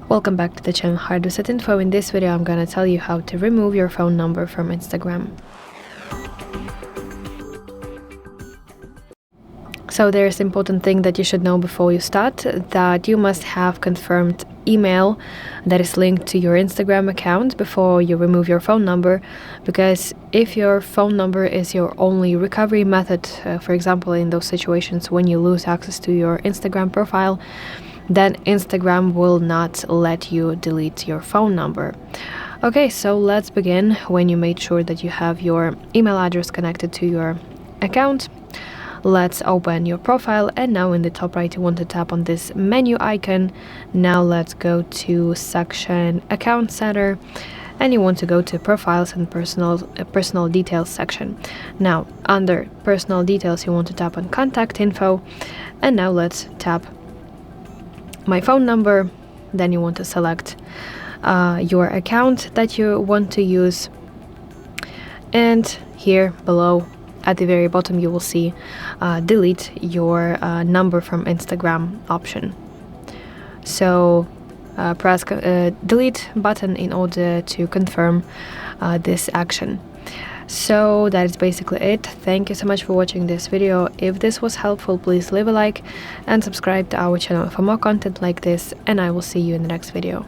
Welcome back to the channel HardReset.Info. In this video I'm gonna tell you how to remove your phone number from Instagram. So there's an important thing that you should know before you start, that you must have confirmed email that is linked to your Instagram account before you remove your phone number, because if your phone number is your only recovery method, for example in those situations when you lose access to your Instagram profile, then Instagram will not let you delete your phone number. Okay, so let's begin. When you made sure that you have your email address connected to your account, let's open your profile, and now in the top right you want to tap on this menu icon. Now let's go to section Account Center, and you want to go to Profiles and Personal Details section. Now under Personal Details you want to tap on Contact Info, and now let's tap My Phone Number. Then you want to select your account that you want to use, and here below at the very bottom you will see delete your number from Instagram option. So press delete button in order to confirm this action. So that is basically it. Thank you so much for watching this video. If this was helpful, please leave a like and subscribe to our channel for more content like this, and I will see you in the next video.